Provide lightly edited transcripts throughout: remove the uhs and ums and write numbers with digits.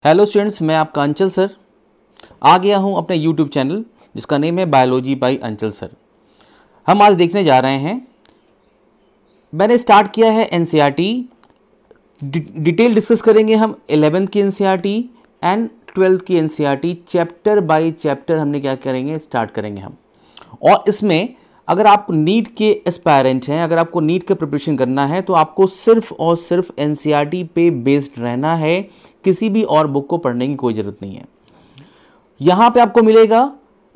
Hello students, मैं आपका अंचल सर आ गया हूं अपने यूट्यूब चैनल जिसका नेम है बायोलॉजी बाय अंचल सर। हम आज देखने जा रहे हैं, मैंने स्टार्ट किया है एनसीईआरटी। डिटेल डिस्कस करेंगे हम 11th की एनसीईआरटी एंड 12th की एनसीईआरटी। चैप्टर बाय चैप्टर हमने क्या करेंगे, स्टार्ट करेंगे हम। और इसमें अगर आप नीट के एस्पायरेंट हैं, अगर आपको नीट का प्रिपरेशन करना है तो आपको सिर्फ और सिर्फ एनसीईआरटी पे बेस्ड रहना है, किसी भी और बुक को पढ़ने की कोई ज़रूरत नहीं है। यहाँ पे आपको मिलेगा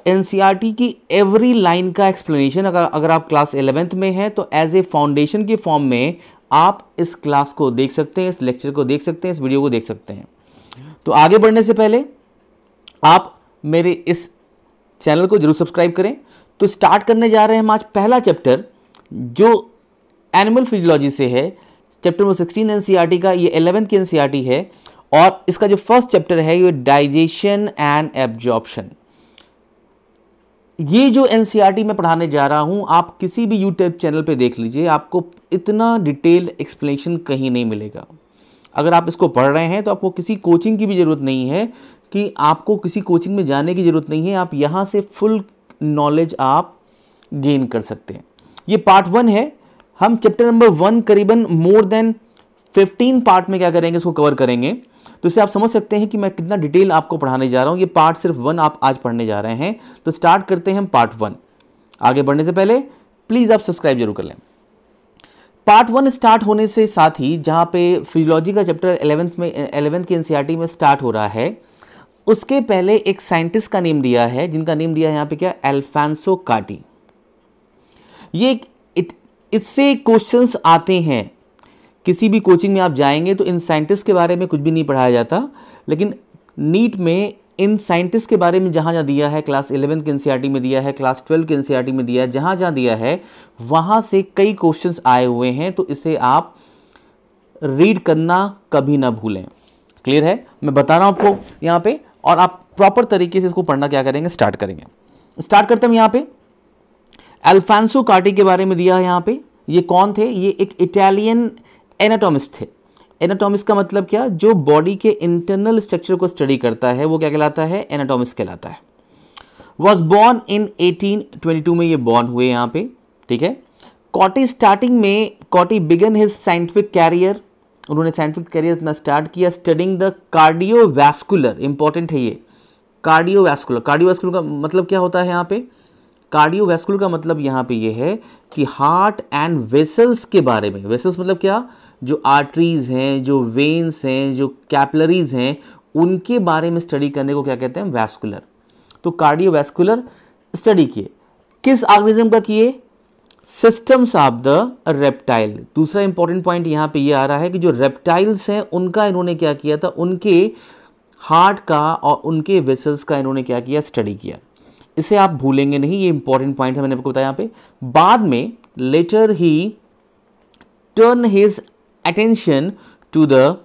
एनसीईआरटी की एवरी लाइन का एक्सप्लेनेशन। अगर आप क्लास 11th में हैं तो एज ए फाउंडेशन के फॉर्म में आप इस क्लास को देख सकते हैं, इस लेक्चर को देख सकते हैं, इस वीडियो को देख सकते हैं। तो आगे बढ़ने से पहले आप मेरे इस चैनल को जरूर सब्सक्राइब करें। तो स्टार्ट करने जा रहे हैं हम आज पहला चैप्टर जो एनिमल फिजियोलॉजी से है, चैप्टर नंबर 16 एनसीईआरटी का। ये 11th की एनसीईआरटी है और इसका जो फर्स्ट चैप्टर है ये डाइजेशन एंड एब्जॉर्प्शन। ये जो एनसीईआरटी मैं पढ़ाने जा रहा हूं, आप किसी भी यूट्यूब चैनल पे देख लीजिए, आपको इतना डिटेल एक्सप्लेनेशन कहीं नहीं मिलेगा। अगर आप इसको पढ़ रहे हैं तो आपको किसी कोचिंग की भी ज़रूरत नहीं है, कि आपको किसी कोचिंग में जाने की ज़रूरत नहीं है। आप यहाँ से फुल नॉलेज आप गेन कर सकते हैं। ये पार्ट 1 है। हम चैप्टर नंबर 1 करीबन मोर देन 15 पार्ट में क्या करेंगे, इसको कवर करेंगे। तो इससे आप समझ सकते हैं कि मैं कितना डिटेल आपको पढ़ाने जा रहा हूँ। ये पार्ट सिर्फ 1 आप आज पढ़ने जा रहे हैं। तो स्टार्ट करते हैं हम पार्ट 1। आगे बढ़ने से पहले प्लीज़ आप सब्सक्राइब जरूर कर लें। पार्ट 1 स्टार्ट होने से साथ ही जहाँ पे फिजियोलॉजी का चैप्टर 11th की एनसीईआरटी में स्टार्ट हो रहा है, उसके पहले एक साइंटिस्ट का नेम दिया है, जिनका नेम दिया है यहाँ पे क्या, अल्फांसो कार्टी। ये इससे क्वेश्चंस आते हैं। किसी भी कोचिंग में आप जाएंगे तो इन साइंटिस्ट के बारे में कुछ भी नहीं पढ़ाया जाता, लेकिन नीट में इन साइंटिस्ट के बारे में जहाँ जहाँ दिया है, क्लास 11 के एनसीईआरटी में दिया है, क्लास 12 के एनसीईआरटी में दिया है, जहाँ जहाँ दिया है वहाँ से कई क्वेश्चंस आए हुए हैं। तो इसे आप रीड करना कभी ना भूलें। क्लियर है? मैं बता रहा हूँ आपको यहाँ पे, और आप प्रॉपर तरीके से इसको पढ़ना क्या करेंगे, स्टार्ट करेंगे। स्टार्ट करते हैं यहाँ पे। अल्फांसो कार्टी के बारे में दिया है यहाँ पे। ये कौन थे? ये एक इटालियन एनाटॉमिस्ट थे। एनाटॉमिस्ट का मतलब क्या, जो बॉडी के इंटरनल स्ट्रक्चर को स्टडी करता है वो क्या कहलाता है, एनाटॉमिस्ट कहलाता है। वॉज बॉर्न इन 1822 में ये बॉर्न हुए यहाँ पे। ठीक है। कॉटी स्टार्टिंग में Corti began his scientific career, उन्होंने साइंटिफिक कैरियर इतना स्टार्ट किया स्टडिंग द कार्डियोवैस्कुलर। इंपॉर्टेंट है ये कार्डियोवैस्कुलर। कार्डियोवैस्कुलर का मतलब क्या होता है यहाँ पे, कार्डियोवैस्कुलर का मतलब यहाँ पे ये है कि हार्ट एंड वेसल्स के बारे में। वेसल्स मतलब क्या, जो आर्टरीज हैं, जो वेन्स हैं, जो कैपिलरीज हैं, उनके बारे में स्टडी करने को क्या कहते हैं, वैस्कुलर। तो कार्डियोवैस्कुलर स्टडी किए। किस ऑर्गेनिज्म का किए, सिस्टम्स ऑफ द रेप्टाइल। दूसरा इंपॉर्टेंट पॉइंट यहाँ पे ये आ रहा है कि जो रेप्टाइल्स हैं उनका इन्होंने क्या किया था, उनके हार्ट का और उनके वेसल्स का इन्होंने क्या किया, स्टडी किया। इसे आप भूलेंगे नहीं, ये इंपॉर्टेंट पॉइंट है, मैंने आपको बताया यहाँ पे। बाद में लेटर ही turn his attention to the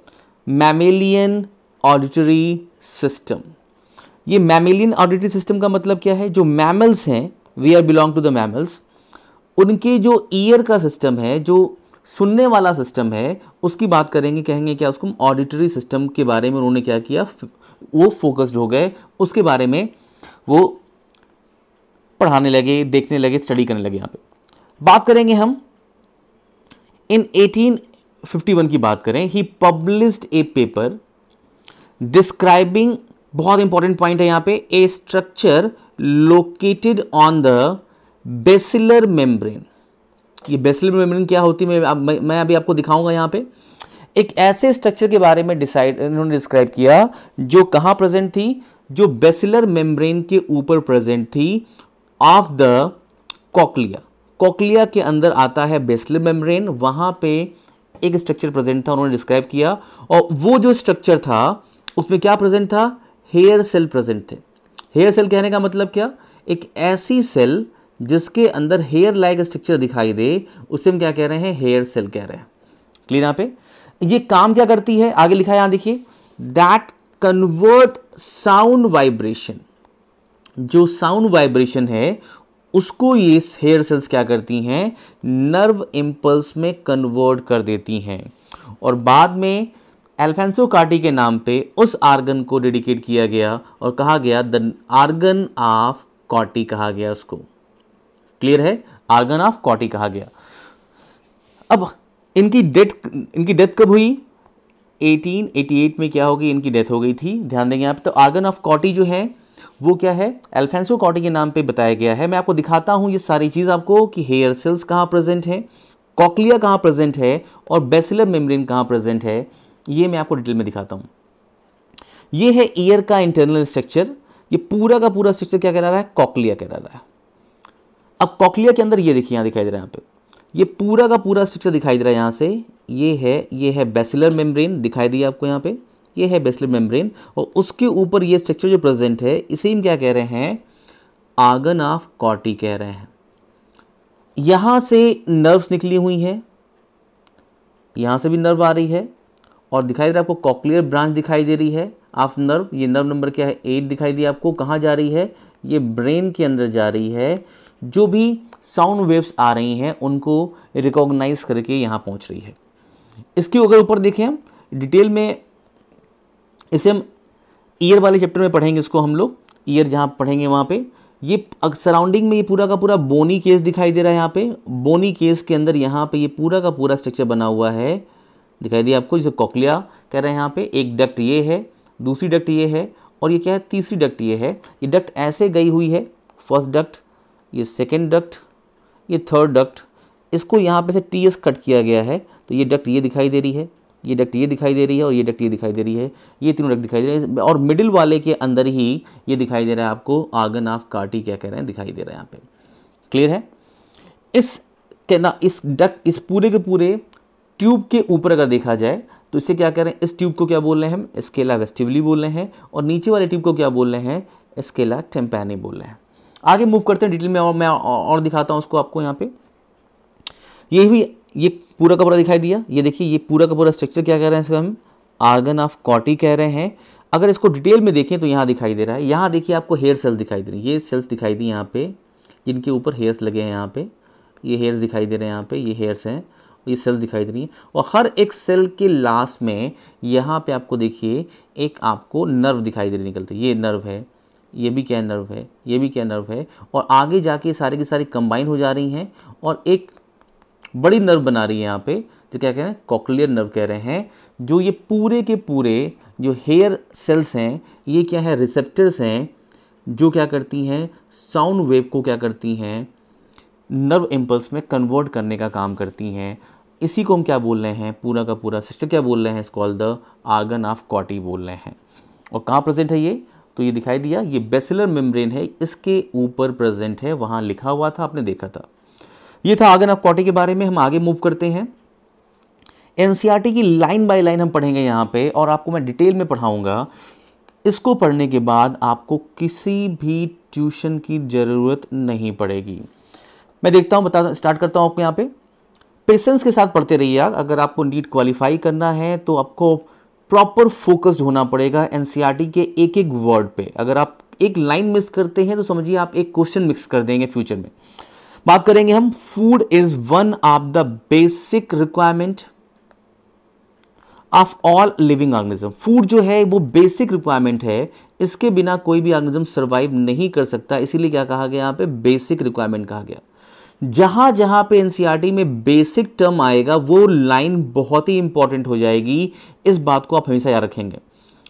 mammalian auditory system. ये मैमेलियन ऑडिटरी सिस्टम का मतलब क्या है, जो मैमल्स हैं, we are belong to the mammals, उनके जो ईयर का सिस्टम है, जो सुनने वाला सिस्टम है, उसकी बात करेंगे, कहेंगे क्या उसको, ऑडिटरी सिस्टम के बारे में उन्होंने क्या किया, वो फोकस्ड हो गए, उसके बारे में वो पढ़ाने लगे, देखने लगे, स्टडी करने लगे। यहाँ पे बात करेंगे हम इन 1851 की बात करें, he published a paper describing, बहुत इंपॉर्टेंट पॉइंट है यहाँ पे, a structure located on the basilar membrane. ये बेसिलर मेम्ब्रेन क्या होती है, मैं अभी आपको दिखाऊंगा। यहाँ पे एक ऐसे स्ट्रक्चर के बारे में इन्होंने डिस्क्राइब किया जो कहाँ प्रेजेंट थी, जो बेसिलर मेम्ब्रेन के ऊपर प्रेजेंट थी ऑफ द कॉक्लिया। कॉक्लिया के अंदर आता है बेसिलर मेम्ब्रेन, वहाँ पे एक स्ट्रक्चर प्रेजेंट था, उन्होंने डिस्क्राइब किया। और वो जो स्ट्रक्चर था उसमें क्या प्रेजेंट था, हेयर सेल प्रेजेंट थे। हेयर सेल कहने का मतलब क्या, एक ऐसी सेल जिसके अंदर हेयर लाइक स्ट्रक्चर दिखाई दे, उसे हम क्या कह रहे हैं, हेयर सेल कह रहे हैं। क्लियर? यहाँ पे ये काम क्या करती है, आगे लिखा है यहाँ देखिए, दैट कन्वर्ट साउंड वाइब्रेशन। जो साउंड वाइब्रेशन है उसको ये हेयर सेल्स क्या करती हैं, नर्व इम्पल्स में कन्वर्ट कर देती हैं। और बाद में अल्फांसो कार्टी के नाम पे उस आर्गन को डेडिकेट किया गया और कहा गया द आर्गन ऑफ कॉटी कहा गया उसको। क्लियर है, आर्गन ऑफ कॉटी कहा गया। अब इनकी डेथ कब हुई? 1888 में क्या हो गई, इनकी डेथ हो गई थी। ध्यान देंगे यहाँ पे। तो आर्गन ऑफ कॉटी जो है वो क्या है, अल्फांसो कॉटी के नाम पे बताया गया है। मैं आपको दिखाता हूँ ये सारी चीज़ आपको कि हेयर सेल्स कहाँ प्रेजेंट है, कॉक्लिया कहाँ प्रेजेंट है और बेसिलर मेम्ब्रेन कहाँ प्रेजेंट है, ये मैं आपको डिटेल में दिखाता हूँ। ये है ईयर का इंटरनल स्ट्रक्चर। ये पूरा का पूरा स्ट्रक्चर क्या कहला रहा है, कॉक्लिया कहला रहा है। अब कॉक्लिया के अंदर ये देखिए यहाँ दिखाई दे रहा है, यहाँ पे ये पूरा का पूरा स्ट्रक्चर दिखाई दे रहा है यहाँ से। ये है बेसिलर मेम्ब्रेन दिखाई दिया आपको यहाँ पे, ये है बेसिलर मेम्ब्रेन और उसके ऊपर ये स्ट्रक्चर जो प्रेजेंट है इसे हम क्या कह रहे हैं, आर्गन ऑफ कॉटी कह रहे हैं। यहाँ से नर्व्स निकली हुई हैं, यहाँ से भी नर्व आ रही है और दिखाई दे रहा है आपको कॉक्लियर ब्रांच दिखाई दे रही है ऑफ नर्व। ये नर्व नंबर क्या है, 8 दिखाई दिया आपको। कहाँ जा रही है, ये ब्रेन के अंदर जा रही है। जो भी साउंड वेव्स आ रही हैं उनको रिकॉग्नाइज करके यहाँ पहुँच रही है। इसके अगर ऊपर देखें हम डिटेल में, इसे हम ईयर वाले चैप्टर में पढ़ेंगे। इसको हम लोग ईयर जहाँ पढ़ेंगे वहाँ पे ये सराउंडिंग में ये पूरा का पूरा बोनी केस दिखाई दे रहा है। यहाँ पे बोनी केस के अंदर यहाँ पे ये पूरा का पूरा स्ट्रक्चर बना हुआ है, दिखाई दिया आपको, जिसे कॉक्लिया कह रहे हैं। यहाँ पे एक डक्ट ये है, दूसरी डक्ट ये है और ये क्या है, तीसरी डक्ट ये है। ये डक्ट ऐसे गई हुई है, फर्स्ट डक्ट, ये सेकेंड डक्ट, ये थर्ड डक्ट। इसको यहाँ पे से टीएस कट किया गया है तो ये डक्ट ये दिखाई दे रही है, ये डक्ट ये दिखाई दे रही है और ये डक्ट ये दिखाई दे रही है। ये तीनों डक्ट दिखाई दे रहे हैं और मिडिल वाले के अंदर ही ये दिखाई दे रहा है आपको आर्गन ऑफ कार्टी क्या कह रहे हैं, दिखाई दे रहा है यहाँ पे। क्लियर है। इस डक्ट, इस पूरे के पूरे ट्यूब के ऊपर अगर देखा जाए तो इसे क्या कह रहे हैं, इस ट्यूब को क्या बोल रहे हैं हम, स्केला वेस्टिबुली बोल रहे हैं और नीचे वाले ट्यूब को क्या बोल रहे हैं, स्केला टेम्पैनी बोल रहे हैं। आगे मूव करते हैं डिटेल में और मैं और दिखाता हूँ उसको आपको। यहाँ पे ये पूरा का पूरा दिखाई दिया। ये देखिए ये पूरा का पूरा स्ट्रक्चर क्या कह रहे हैं, इसको हम आर्गन ऑफ कॉटी कह रहे हैं। अगर इसको डिटेल में देखें तो यहाँ दिखाई दे रहा है, यहाँ देखिए आपको हेयर सेल्स दिखाई दे रही है। ये सेल्स दिखाई दी यहाँ पे जिनके ऊपर हेयर्स लगे हैं। यहाँ पे ये हेयर्स दिखाई दे रहे हैं, यहाँ पे ये हेयर्स हैं, ये सेल्स दिखाई दे रही हैं और हर एक सेल के लास्ट में यहाँ पे आपको देखिए एक आपको नर्व दिखाई दे रही निकलती है। ये नर्व है, ये भी क्या नर्व है, ये भी क्या नर्व है और आगे जाके सारी की सारी कंबाइन हो जा रही हैं और एक बड़ी नर्व बना रही है यहाँ पे, जो क्या कह रहे हैं, कॉक्लियर नर्व कह रहे हैं। जो ये पूरे के पूरे जो हेयर सेल्स हैं ये क्या है, रिसेप्टर्स हैं जो क्या करती हैं, साउंड वेव को क्या करती हैं, नर्व इम्पल्स में कन्वर्ट करने का काम करती हैं। इसी को हम क्या बोल रहे हैं, पूरा का पूरा सिस्टम क्या बोल रहे हैं, इसको द आर्गन ऑफ कॉटी बोल रहे हैं। और कहाँ प्रेजेंट है ये, तो ये दिखाई दिया, ये बेसिलर मेम्ब्रेन है, इसके ऊपर प्रेजेंट है, वहाँ लिखा हुआ था, आपने देखा था। ये था आर्गन ऑफ कॉटी के बारे में। हम आगे मूव करते हैं। एनसीईआरटी की लाइन बाय लाइन हम पढ़ेंगे यहाँ पे और आपको मैं डिटेल में पढ़ाऊंगा। इसको पढ़ने के बाद आपको किसी भी ट्यूशन की ज़रूरत नहीं पड़ेगी। मैं देखता हूँ, स्टार्ट करता हूँ आपको यहाँ पे। पेशेंस के साथ पढ़ते रहिए। अगर आपको नीट क्वालिफाई करना है तो आपको प्रॉपर फोकस्ड होना पड़ेगा एनसीईआरटी के एक एक वर्ड पे। अगर आप एक लाइन मिस करते हैं तो समझिए आप एक क्वेश्चन मिक्स कर देंगे फ्यूचर में। बात करेंगे हम, food is one of the basic requirement of all living organism. Food जो है वो बेसिक रिक्वायरमेंट है, इसके बिना कोई भी ऑर्गेनिज्म सर्वाइव नहीं कर सकता। इसीलिए क्या कहा गया यहाँ पे, बेसिक रिक्वायरमेंट कहा गया। जहां जहां पे एनसीईआरटी में बेसिक टर्म आएगा वो लाइन बहुत ही इंपॉर्टेंट हो जाएगी। इस बात को आप हमेशा याद रखेंगे।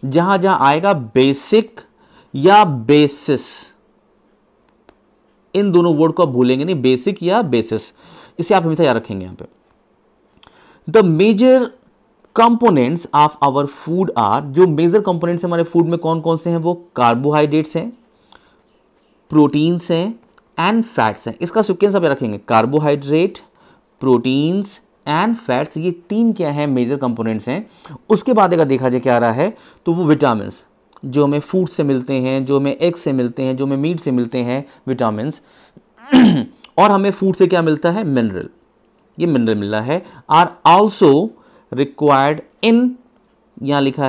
जहां जहां आएगा बेसिक या बेसिस, इन दोनों वर्ड को आप भूलेंगे नहीं, बेसिक या बेसिस, इसे आप हमेशा याद रखेंगे। यहां पे the major components of our food are, जो मेजर कंपोनेंट्स हमारे फूड में कौन कौन से हैं, वो कार्बोहाइड्रेट्स हैं, प्रोटीन्स हैं एंड फैट्स हैं। इसका सीक्वेंस आप रखेंगे, कार्बोहाइड्रेट, प्रोटीन्स एंड फैट्स, ये तीन क्या है, मेजर कंपोनेंट्स हैं। उसके बाद अगर देखा जाए क्या आ रहा है, तो वो विटामिन जो हमें फूड से मिलते हैं, जो हमें एग से मिलते हैं, जो हमें मीट से मिलते हैं, विटामिन और हमें फूड से क्या मिलता है, मिनरल, ये मिनरल मिल रहा है। आर आल्सो रिक्वायर्ड इन, यहाँ लिखा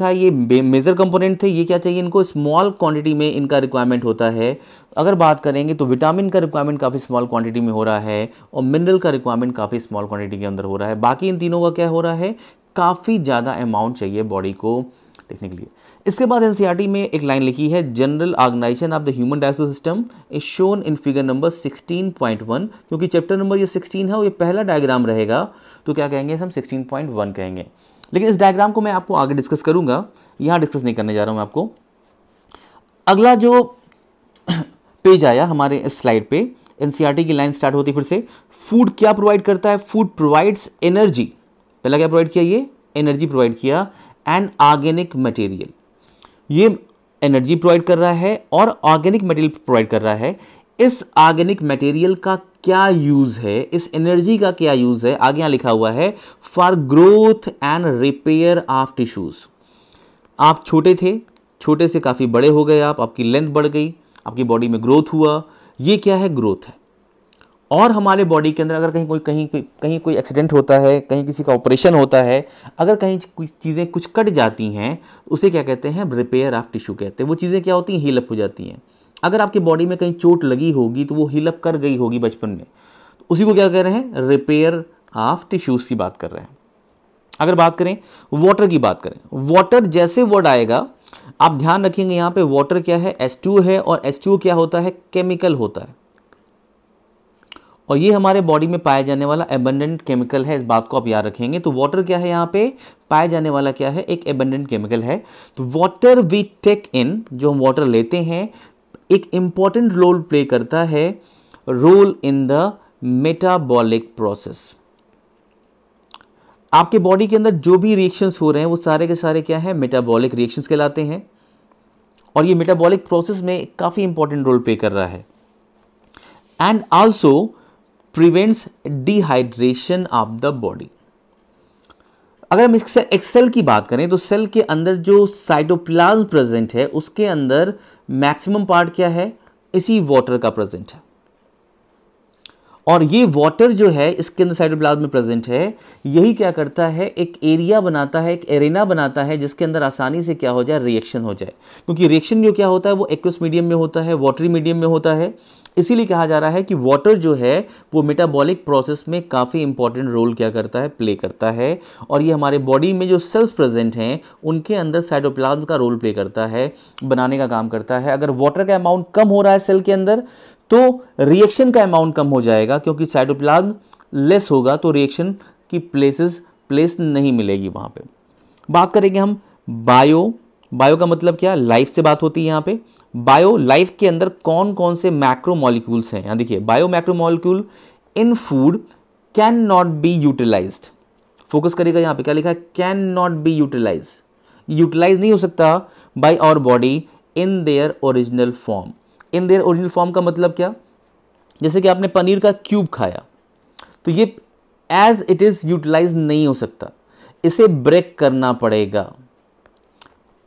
है ये मेजर कंपोनेंट थे। ये क्या चाहिए इनको, स्मॉल क्वांटिटी में इनका रिक्वायरमेंट होता है। अगर बात करेंगे तो विटामिन का रिक्वायरमेंट काफ़ी स्मॉल क्वांटिटी में हो रहा है और मिनरल का रिक्वायरमेंट काफ़ी स्मॉल क्वांटिटी के अंदर हो रहा है। बाकी इन तीनों का क्या हो रहा है, काफ़ी ज़्यादा अमाउंट चाहिए बॉडी को देखने के लिए। इसके बाद एनसीईआरटी में एक लाइन लिखी है, general organization of the human digestive system is shown in figure number 16.1। क्योंकि चैप्टर नंबर ये 16 है और ये पहला डायग्राम रहेगा, तो क्या कहेंगे हम 16.1 कहेंगे। लेकिन इस डायग्राम को मैं आपको आगे डिस्कस करूंगा, यहाँ डिस्कस नहीं करने जा रहा हूँ मैं आपको। अगला जो पेज आया हमारे इस स्लाइड पे, एनसीईआरटी की लाइन स्टार्ट होती फिर से, फूड क्या प्रोवाइड करता है? Food provides energy. पहला क्या प्रोवाइड किया? ये एनर्जी प्रोवाइड किया, एंड ऑर्गेनिक मटेरियल। ये एनर्जी प्रोवाइड कर रहा है और ऑर्गेनिक मटेरियल प्रोवाइड कर रहा है। इस ऑर्गेनिक मटेरियल का क्या यूज है, इस एनर्जी का क्या यूज है? आगे यहां लिखा हुआ है, for growth and repair of tissues. आप छोटे थे, छोटे से काफी बड़े हो गए, आपकी लेंथ बढ़ गई, आपकी बॉडी में ग्रोथ हुआ। ये क्या है? ग्रोथ है। और हमारे बॉडी के अंदर अगर कहीं कोई एक्सीडेंट होता है, कहीं किसी का ऑपरेशन होता है, अगर कहीं कुछ चीज़ें कुछ कट जाती हैं, उसे क्या कहते हैं? रिपेयर ऑफ टिश्यू कहते हैं। वो चीज़ें क्या होती हैं? हील अप हो जाती हैं। अगर आपकी बॉडी में कहीं चोट लगी होगी तो वो हील अप कर गई होगी बचपन में, तो उसी को क्या कह रहे हैं? रिपेयर ऑफ टिश्यूज़ की बात कर रहे हैं। अगर बात करें वाटर की, बात करें वाटर, जैसे वर्ड आएगा आप ध्यान रखेंगे यहाँ पे, वाटर क्या है? H2 है, और H2 क्या होता है? केमिकल होता है, और ये हमारे बॉडी में पाया जाने वाला एबंडेंट केमिकल है। इस बात को आप याद रखेंगे। तो वाटर क्या है? यहाँ पे पाया जाने वाला क्या है? एक एबंडेंट केमिकल है। तो वाटर वी टेक इन, जो हम वाटर लेते हैं, एक इंपॉर्टेंट रोल प्ले करता है, role in the metabolic process. आपके बॉडी के अंदर जो भी रिएक्शंस हो रहे हैं वो सारे के सारे क्या है? मेटाबॉलिक रिएक्शंस कहलाते हैं, और ये मेटाबॉलिक प्रोसेस में काफी इंपॉर्टेंट रोल प्ले कर रहा है। And also prevents dehydration of the body. अगर हम एक सेल की बात करें तो सेल के अंदर जो साइटोप्लाज्म प्रेजेंट है उसके अंदर मैक्सिमम पार्ट क्या है? इसी वाटर का प्रेजेंट है, और ये वाटर जो है इसके अंदर साइटोप्लाज्म में प्रेजेंट है, यही क्या करता है? एक एरिया बनाता है, एक एरेना बनाता है, जिसके अंदर आसानी से क्या हो जाए? रिएक्शन हो जाए। क्योंकि रिएक्शन जो क्या होता है वो एक्वस मीडियम में होता है, वाटरी मीडियम में होता है। इसीलिए कहा जा रहा है कि वाटर जो है वो मेटाबॉलिक प्रोसेस में काफ़ी इंपॉर्टेंट रोल क्या करता है? प्ले करता है। और ये हमारे बॉडी में जो सेल्स प्रेजेंट हैं उनके अंदर साइटोप्लाज्म का रोल प्ले करता है, बनाने का काम करता है। अगर वाटर का अमाउंट कम हो रहा है सेल के अंदर तो रिएक्शन का अमाउंट कम हो जाएगा, क्योंकि साइटोप्लाज्म लेस होगा तो रिएक्शन की प्लेस नहीं मिलेगी वहाँ पे। बात करेंगे हम बायो। बायो का मतलब क्या? लाइफ से बात होती है यहाँ पे। बायो लाइफ के अंदर कौन कौन से मैक्रो मॉलिक्यूल्स हैं? यहाँ देखिए, bio macro molecule in food can not be utilized. Focus करेगा यहाँ पे, क्या लिखा है? Can not be utilized. Utilize नहीं हो सकता by our body in their original form. In their original form का मतलब क्या? जैसे कि आपने पनीर का क्यूब खाया, तो ये एज इट इज यूटिलाइज नहीं हो सकता, इसे ब्रेक करना पड़ेगा,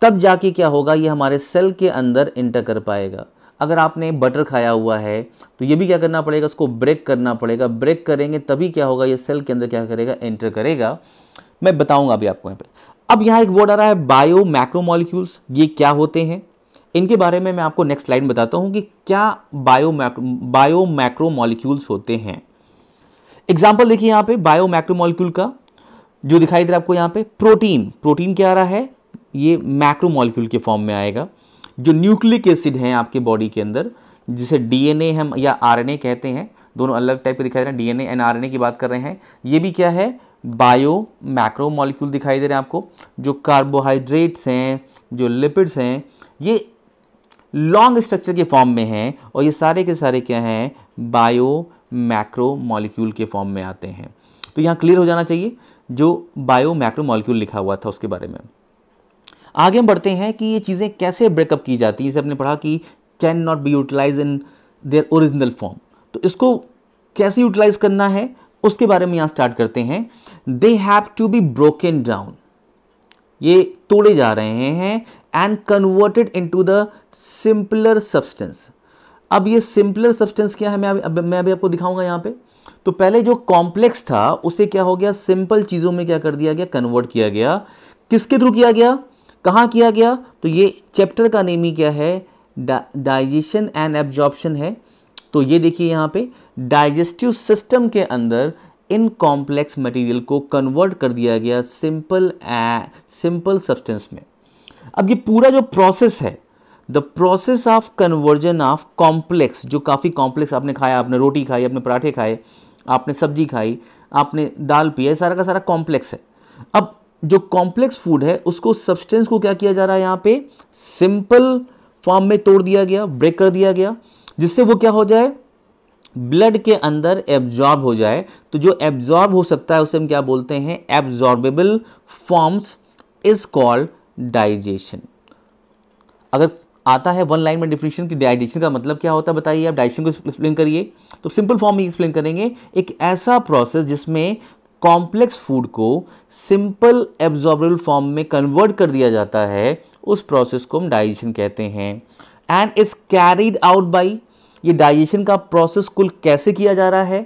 तब जाके क्या होगा? ये हमारे सेल के अंदर इंटर कर पाएगा। अगर आपने बटर खाया हुआ है तो ये भी क्या करना पड़ेगा? उसको ब्रेक करना पड़ेगा। ब्रेक करेंगे तभी क्या होगा? ये सेल के अंदर क्या करेगा? एंटर करेगा। मैं बताऊंगा अभी आपको यहाँ पे। अब यहाँ एक वर्ड आ रहा है बायो मैक्रो मॉलिक्यूल्स। ये क्या होते हैं? इनके बारे में मैं आपको नेक्स्ट स्लाइड में बताता हूँ कि क्या बायो मैक्रो मॉलिक्यूल्स होते हैं। एग्जाम्पल देखिए यहाँ पे बायो मैक्रो मॉलिक्यूल का जो दिखाई दे रहा है आपको यहाँ पे, प्रोटीन। प्रोटीन क्या आ रहा है? ये मैक्रो मॉलिक्यूल के फॉर्म में आएगा। जो न्यूक्लिक एसिड हैं आपके बॉडी के अंदर, जिसे डीएनए हम या आरएनए कहते हैं, दोनों अलग टाइप के दिखाई दे रहे हैं, डीएनए एंड आरएनए की बात कर रहे हैं, ये भी क्या है? बायो मैक्रो मॉलिक्यूल दिखाई दे रहे हैं आपको। जो कार्बोहाइड्रेट्स हैं, जो लिपिड्स हैं, ये लॉन्ग स्ट्रक्चर के फॉर्म में हैं, और ये सारे के सारे क्या हैं? बायो मैक्रो मॉलिक्यूल के फॉर्म में आते हैं। तो यहाँ क्लियर हो जाना चाहिए जो बायो मैक्रो मॉलिक्यूल लिखा हुआ था उसके बारे में। आगे हम बढ़ते हैं कि ये चीज़ें कैसे ब्रेकअप की जाती है। जैसे हमने पढ़ा कि can not be utilize in their original form, तो इसको कैसे यूटिलाइज करना है उसके बारे में यहाँ स्टार्ट करते हैं। They have to be broken down, ये तोड़े जा रहे हैं, and converted into the simpler substance. अब ये सिंपलर सब्सटेंस क्या है मैं अभी आपको दिखाऊंगा यहाँ पे। तो पहले जो कॉम्प्लेक्स था उसे क्या हो गया? सिंपल चीज़ों में क्या कर दिया गया? कन्वर्ट किया गया। किसके थ्रू किया गया? कहाँ किया गया? तो ये चैप्टर का नेम ही क्या है? डाइजेशन एंड एब्जॉर्प्शन है। तो ये देखिए यहाँ पे डाइजेस्टिव सिस्टम के अंदर इन कॉम्प्लेक्स मटेरियल को कन्वर्ट कर दिया गया सिंपल सब्सटेंस में। अब ये पूरा जो प्रोसेस है, the process of conversion of complex, जो काफ़ी कॉम्प्लेक्स आपने खाया, आपने रोटी खाई, आपने पराठे खाए, आपने सब्जी खाई, आपने दाल पिया, सारा का सारा कॉम्प्लेक्स है। अब जो कॉम्प्लेक्स फूड है उसको, सब्सटेंस को क्या किया जा रहा है यहाँ पे, सिंपल फॉर्म में तोड़ दिया गया, ब्रेक कर दिया गया, जिससे वो क्या हो जाए, ब्लड के अंदर एब्जॉर्ब हो जाए। तो जो एब्जॉर्ब हो सकता है उसे हम क्या बोलते हैं, absorbable forms is called digestion. अगर आता है वन लाइन में डिफिनेशन की डाइजेशन का मतलब क्या होता है, बताइए आप, डाइजेशन को एक्सप्लेन करिए। तो सिंपल फॉर्म में एक्सप्लेन करेंगे, एक ऐसा प्रोसेस जिसमें कॉम्प्लेक्स फूड को सिंपल एब्जॉर्बेबल फॉर्म में कन्वर्ट कर दिया जाता है, उस प्रोसेस को हम डाइजेशन कहते हैं। And is carried out by, ये डाइजेशन का प्रोसेस कुल कैसे किया जा रहा है,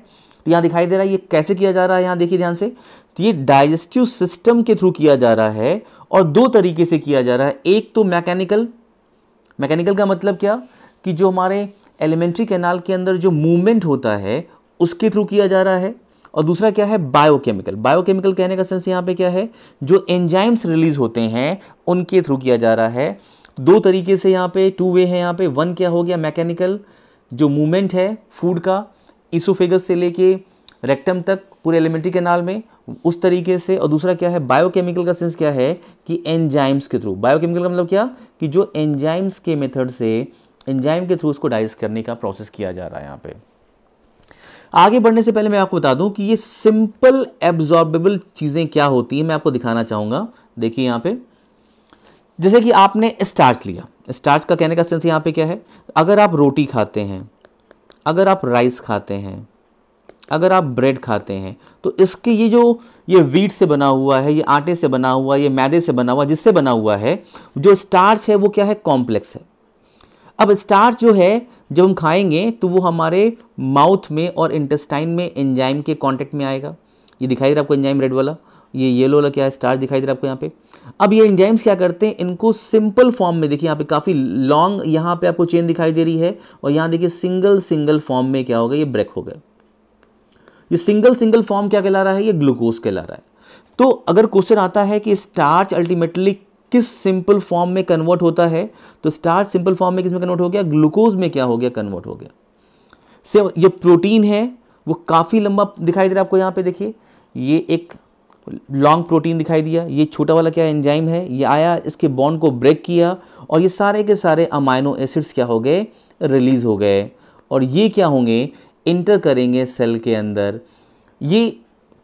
तो यहाँ दिखाई दे रहा है ये कैसे किया जा रहा है, यहाँ देखिए ध्यान से। तो ये डाइजेस्टिव सिस्टम के थ्रू किया जा रहा है और दो तरीके से किया जा रहा है। एक तो मैकेनिकल का मतलब क्या, कि जो हमारे एलिमेंट्री कैनाल के अंदर जो मूवमेंट होता है उसके थ्रू किया जा रहा है, और दूसरा क्या है, बायोकेमिकल कहने का सेंस यहाँ पे क्या है, जो एंजाइम्स रिलीज होते हैं उनके थ्रू किया जा रहा है। दो तरीके से यहाँ पे, टू वे है यहाँ पे। वन क्या हो गया, मैकेनिकल, जो मूवमेंट है फूड का इसोफेगस से लेके रेक्टम तक पूरे एलिमेंट्री कैनाल में, उस तरीके से। और दूसरा क्या है, बायोकेमिकल का सेंस क्या है, कि एंजाइम्स के थ्रू। बायोकेमिकल का मतलब क्या, कि जो एंजाइम्स के मेथड से, एंजाइम के थ्रू उसको डाइजेस्ट करने का प्रोसेस किया जा रहा है यहाँ पे। आगे बढ़ने से पहले मैं आपको बता दूं कि ये सिंपल एब्जॉर्बेबल चीज़ें क्या होती हैं, मैं आपको दिखाना चाहूँगा। देखिए यहाँ पे, जैसे कि आपने स्टार्च लिया, स्टार्च का कहने का सेंस यहाँ पे क्या है, अगर आप रोटी खाते हैं, अगर आप राइस खाते हैं, अगर आप ब्रेड खाते हैं, तो इसके ये वीट से बना हुआ है, ये आटे से बना हुआ है, ये मैदे से बना हुआ, जिससे बना हुआ है, जो स्टार्च है वो क्या है, कॉम्प्लेक्स है। अब स्टार्च जो है जब हम खाएंगे तो वो हमारे माउथ में और इंटेस्टाइन में एंजाइम के कांटेक्ट में आएगा। ये दिखाई दे रहा है आपको एंजाइम, रेड वाला, ये येलो वाला क्या है, स्टार्च दिखाई दे रहा है आपको यहाँ पे। अब ये एंजाइम्स क्या करते हैं, इनको सिंपल फॉर्म में, देखिए यहाँ पे काफ़ी लॉन्ग यहाँ पे आपको चेन दिखाई दे रही है, और यहाँ देखिए सिंगल फॉर्म में क्या होगा, ये ब्रेक हो गया। ये सिंगल फॉर्म क्या कहला रहा है, ये ग्लूकोज कहला रहा है। तो अगर क्वेश्चन आता है कि स्टार्च अल्टीमेटली किस सिंपल फॉर्म में कन्वर्ट होता है, तो स्टार्च सिंपल फॉर्म में किस में कन्वर्ट हो गया, ग्लूकोज में क्या हो गया, कन्वर्ट हो गया। से ये प्रोटीन है वो काफ़ी लंबा दिखाई दे रहा है आपको यहाँ पे, देखिए ये एक लॉन्ग प्रोटीन दिखाई दिया, ये छोटा वाला क्या एंजाइम है, ये आया, इसके बॉन्ड को ब्रेक किया, और ये सारे के सारे अमाइनो एसिड्स क्या हो गए, रिलीज हो गए, और ये क्या होंगे, इंटर करेंगे सेल के अंदर। ये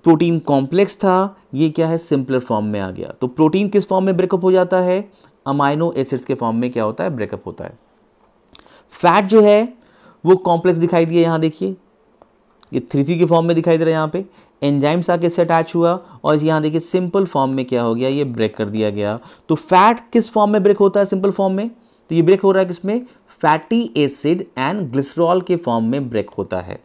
प्रोटीन कॉम्प्लेक्स था, ये क्या है, सिंपलर फॉर्म में आ गया। तो प्रोटीन किस फॉर्म में ब्रेकअप हो जाता है, अमाइनो एसिड्स के फॉर्म में क्या होता है, ब्रेकअप होता है। फैट जो है वो कॉम्प्लेक्स दिखाई दिया, यहाँ देखिए ये 3 के फॉर्म में दिखाई दे रहा है, यहाँ पे एंजाइम्स आके से अटैच हुआ, और यहाँ देखिए सिंपल फॉर्म में क्या हो गया, ये ब्रेक कर दिया गया। तो फैट किस फॉर्म में ब्रेक होता है, सिंपल फॉर्म में, तो ये ब्रेक हो रहा है किसमें, फैटी एसिड एंड ग्लिसरॉल के फॉर्म में ब्रेक होता है।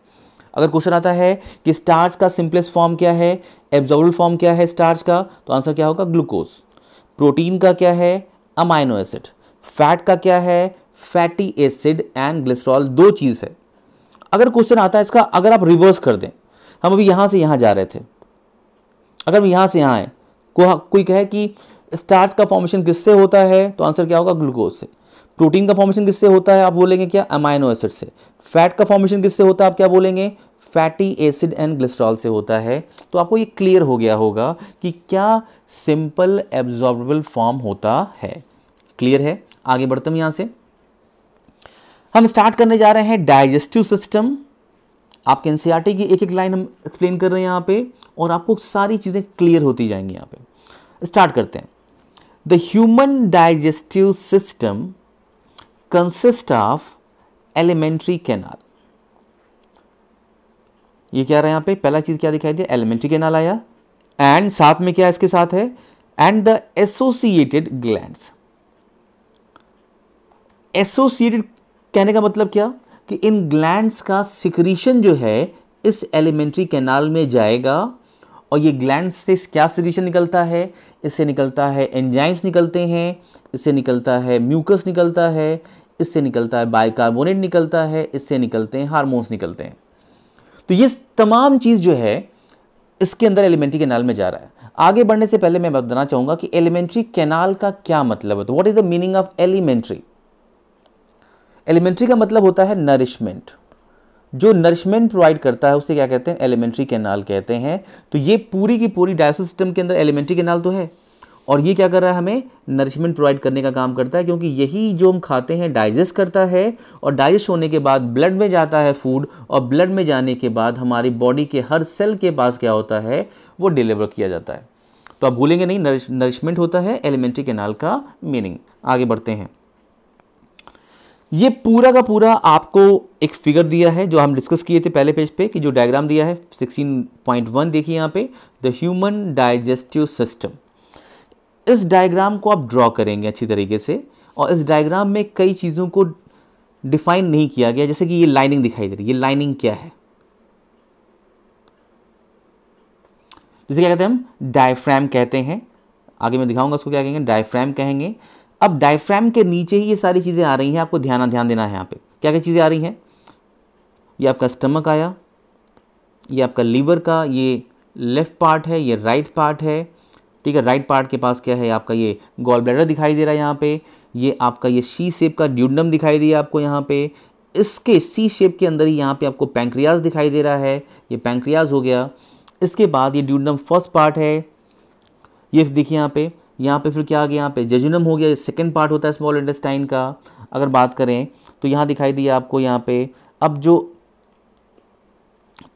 अगर क्वेश्चन आता है कि स्टार्च का सिंपलेस्ट फॉर्म क्या है, एब्जॉर्बेबल फॉर्म क्या है स्टार्च का, तो आंसर क्या होगा, ग्लूकोज। प्रोटीन का क्या है, अमाइनो एसिड। फैट का क्या है, फैटी एसिड एंड ग्लिसरॉल, दो चीज़ है। अगर क्वेश्चन आता है इसका, अगर आप रिवर्स कर दें, हम अभी यहाँ से यहाँ जा रहे थे, अगर हम यहाँ से यहाँ आए, कोई कहे कि स्टार्च का फॉर्मेशन किससे होता है, तो आंसर क्या होगा, ग्लूकोज से। प्रोटीन का फॉर्मेशन किससे होता है, आप बोलेंगे क्या, अमाइनो एसिड से। फैट का फॉर्मेशन किससे होता है, आप क्या बोलेंगे, फैटी एसिड एंड ग्लिसरॉल से होता है। तो आपको ये क्लियर हो गया होगा कि क्या सिंपल एब्जॉर्बेबल फॉर्म होता है। क्लियर है, आगे बढ़ते हैं यहाँ से। हम स्टार्ट करने जा रहे हैं डाइजेस्टिव सिस्टम। आपके एनसीईआरटी की एक एक लाइन हम एक्सप्लेन कर रहे हैं यहाँ पे, और आपको सारी चीज़ें क्लियर होती जाएंगी। यहाँ पे स्टार्ट करते हैं। The human digestive system consist of alimentary canal. ये क्या रहा है यहाँ पे, पहला चीज क्या दिखाई दिया, एलिमेंट्री कैनाल आया, एंड साथ में क्या इसके साथ है, and the associated glands. Associated कहने का मतलब क्या, कि इन ग्लैंड्स का सिक्रीशन जो है इस एलिमेंट्री कैनाल में जाएगा, और ये ग्लैंड्स से क्या सिक्रीशन निकलता है, इससे निकलता है एंजाइम्स निकलते हैं, इससे निकलता है म्यूकस निकलता है, इससे निकलता है बाइकार्बोनेट निकलता है, इससे निकलते हैं हार्मोन्स निकलते हैं। तो ये तमाम चीज़ जो है इसके अंदर एलिमेंट्री कैनाल में जा रहा है। आगे बढ़ने से पहले मैं बताना चाहूंगा कि एलिमेंट्री कैनाल का क्या मतलब है। तो what is the meaning of alimentary? Alimentary का मतलब होता है नरिशमेंट। जो नरिशमेंट प्रोवाइड करता है उसे क्या कहते हैं? एलिमेंट्री कैनाल कहते हैं। तो ये पूरी की पूरी डाइजेस्टिव सिस्टम के अंदर एलिमेंट्री कैनाल तो है, और ये क्या कर रहा है? हमें नरिशमेंट प्रोवाइड करने का काम करता है, क्योंकि यही जो हम खाते हैं डाइजेस्ट करता है, और डाइजेस्ट होने के बाद ब्लड में जाता है फूड, और ब्लड में जाने के बाद हमारी बॉडी के हर सेल के पास क्या होता है? वो डिलीवर किया जाता है। तो आप भूलेंगे नहीं, नरिशमेंट होता है एलिमेंट्री कैनाल का मीनिंग। आगे बढ़ते हैं। ये पूरा का पूरा आपको एक फिगर दिया है जो हम डिस्कस किए थे पहले पेज पे, कि जो डायग्राम दिया है 16.1 देखिए यहाँ पे, द ह्यूमन डाइजेस्टिव सिस्टम। इस डायग्राम को आप ड्रॉ करेंगे अच्छी तरीके से, और इस डायग्राम में कई चीज़ों को डिफाइन नहीं किया गया, जैसे कि ये लाइनिंग दिखाई दे रही है। ये लाइनिंग क्या है? जिसे क्या कहते हैं हम? डायफ्राम कहते हैं। आगे मैं दिखाऊंगा उसको क्या कहेंगे, डायफ्राम कहेंगे। अब डायफ्राम के नीचे ही ये सारी चीज़ें आ रही हैं, आपको ध्यान देना है यहाँ पे। क्या क्या चीज़ें आ रही हैं? ये आपका स्टमक आया, ये आपका लीवर का ये लेफ्ट पार्ट है, ये राइट पार्ट है, ठीक है। राइट पार्ट के पास क्या है? आपका ये गॉल ब्लैडर दिखाई दे रहा है यहाँ पे। ये आपका ये सी शेप का ड्यूडनम दिखाई दिया आपको यहाँ पे। इसके सी शेप के अंदर ही यहाँ पे आपको पैंक्रियाज दिखाई दे रहा है, ये पैंक्रियाज हो गया। इसके बाद ये ड्यूडनम फर्स्ट पार्ट है, ये देखिए यहाँ पे फिर क्या आ गया? यहाँ पे जेजुनम हो गया, ये सेकेंड पार्ट होता है स्मॉल इंटेस्टाइन का। अगर बात करें तो यहाँ दिखाई दिया आपको यहाँ पे। अब जो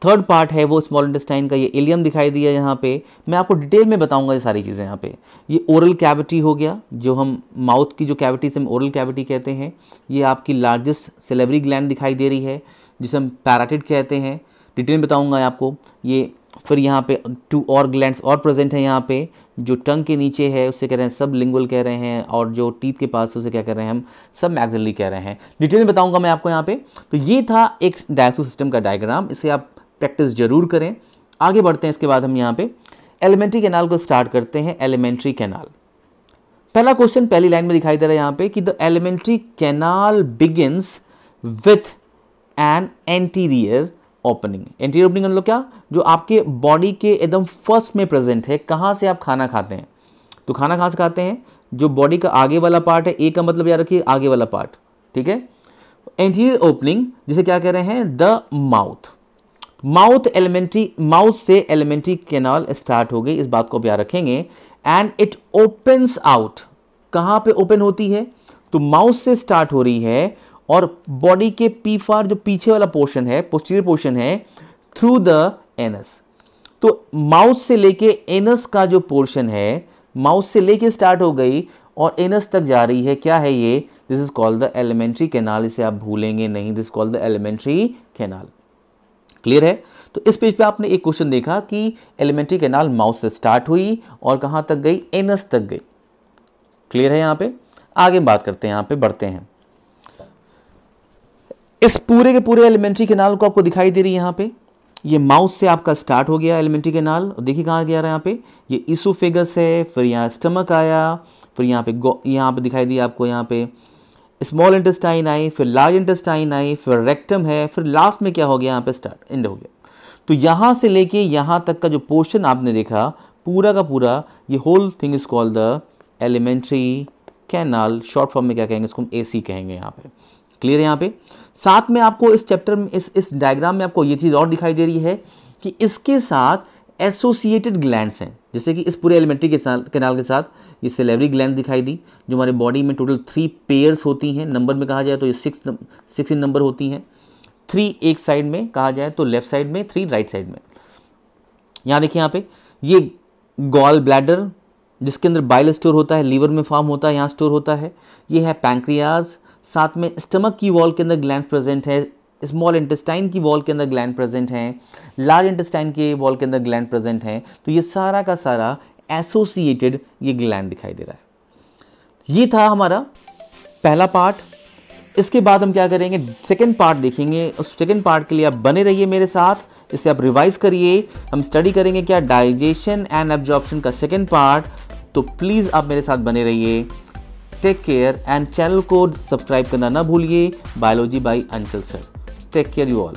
थर्ड पार्ट है वो स्मॉल इंटेस्टाइन का, ये इलियम दिखाई दिया यहाँ पे। मैं आपको डिटेल में बताऊंगा ये सारी चीज़ें यहाँ पे। ये ओरल कैविटी हो गया, जो हम माउथ की जो कैविटी से हम ओरल कैविटी कहते हैं। ये आपकी लार्जेस्ट सेलेवरी ग्लैंड दिखाई दे रही है, जिसे हम पैराटिड कहते हैं। डिटेल में बताऊंगा आपको ये। फिर यहाँ पे 2 और ग्लैंड्स और प्रेजेंट है यहाँ पे। जो टंग के नीचे है उससे कह रहे हैं सब लिंगुअल कह रहे हैं, और जो टीथ के पास उसे क्या कह रहे हैं हम? सब मैक्सिलरी कह रहे हैं। डिटेल में बताऊंगा मैं आपको यहाँ पे। तो ये था एक डाइजेस्टिव सिस्टम का डायग्राम, इसे आप प्रैक्टिस जरूर करें। आगे बढ़ते हैं। इसके बाद हम यहाँ पे एलिमेंट्री कैनाल को स्टार्ट करते हैं। एलिमेंट्री कैनाल, पहला क्वेश्चन पहली लाइन में दिखाई दे रहा है यहाँ पे कि the alimentary canal begins with an anterior opening. Anterior opening मतलब क्या? जो आपके बॉडी के एकदम फर्स्ट में प्रेजेंट है। कहाँ से आप खाना खाते हैं? तो खाना कहाँ से खाते हैं? जो बॉडी का आगे वाला पार्ट है, ए का मतलब याद रखिए आगे वाला पार्ट, ठीक है। एंटीरियर ओपनिंग जिसे क्या कह रहे हैं? The mouth. माउथ से एलिमेंट्री कैनाल स्टार्ट हो गई, इस बात को आप याद रखेंगे। And it opens out. कहाँ पे ओपन होती है? तो माउथ से स्टार्ट हो रही है, और बॉडी के पीफार जो पीछे वाला पोर्शन है, पोस्टीरियर पोर्शन है, थ्रू द एनस। तो माउथ से लेके एनस का जो पोर्शन है, माउथ से लेके स्टार्ट हो गई और एनस तक जा रही है। क्या है ये? This is called the alimentary canal. इसे आप भूलेंगे नहीं, this called the alimentary canal. Clear है? तो इस पेज पे आपने एक क्वेश्चन देखा कि एलिमेंट्री कैनाल माउथ से स्टार्ट हुई और कहां तक गई? एनस तक गई। क्लियर है? यहाँ पे आगे बात करते हैं, यहाँ पे बढ़ते हैं। इस पूरे के पूरे एलिमेंट्री कैनाल को आपको दिखाई दे रही है यहाँ पे। ये माउथ से आपका स्टार्ट हो गया एलिमेंट्री कैनाल, और देखिए कहाँ गया रहा है यहाँ पे? ये इसोफेगस है, फिर यहाँ स्टमक आया, फिर यहाँ पे दिखाई दिया आपको यहाँ पे स्मॉल इंटेस्टाइन आई, फिर लार्ज इंटेस्टाइन आई, फिर रेक्टम है, फिर लास्ट में क्या हो गया? यहाँ पे स्टार्ट एंड हो गया। तो यहाँ से लेके यहाँ तक का जो पोर्शन आपने देखा पूरा का पूरा, ये whole thing is called the alimentary canal. Short form में क्या कहेंगे? इसको हम AC कहेंगे यहाँ पे। क्लियर है? यहाँ पे साथ में आपको इस चैप्टर में इस डायग्राम में आपको ये चीज़ और दिखाई दे रही है कि इसके साथ एसोसिएटेड ग्लैंड्स हैं। जैसे कि इस पूरे एलिमेंट्री कैनाल के साथ ये सेलेवरी ग्लैंड दिखाई दी, जो हमारे बॉडी में टोटल 3 पेयर्स होती हैं। नंबर में कहा जाए तो ये 6 इन नंबर होती हैं। 3 एक साइड में कहा जाए तो लेफ्ट साइड में, 3 राइट साइड में। यहाँ देखिए यहाँ पे ये गॉल ब्लैडर जिसके अंदर बाइल स्टोर होता है, लीवर में फॉर्म होता है, यहाँ स्टोर होता है। ये है पैंक्रियाज। साथ में स्टमक की वॉल के अंदर ग्लैंड प्रेजेंट है, स्मॉल इंटेस्टाइन की वॉल के अंदर ग्लैंड प्रेजेंट हैं, लार्ज इंटेस्टाइन के वॉल के अंदर ग्लैंड प्रेजेंट हैं। तो ये सारा का सारा एसोसिएटेड ये ग्लैंड दिखाई दे रहा है। ये था हमारा पहला पार्ट। इसके बाद हम क्या करेंगे? सेकंड पार्ट देखेंगे। उस सेकंड पार्ट के लिए आप बने रहिए मेरे साथ, इसे आप रिवाइज करिए। हम स्टडी करेंगे क्या? डाइजेशन एंड एब्जॉर्प्शन का सेकंड पार्ट। तो प्लीज़ आप मेरे साथ बने रहिए। टेक केयर एंड चैनल को सब्सक्राइब करना ना भूलिए। Biology by Anchal sir. Take care you all.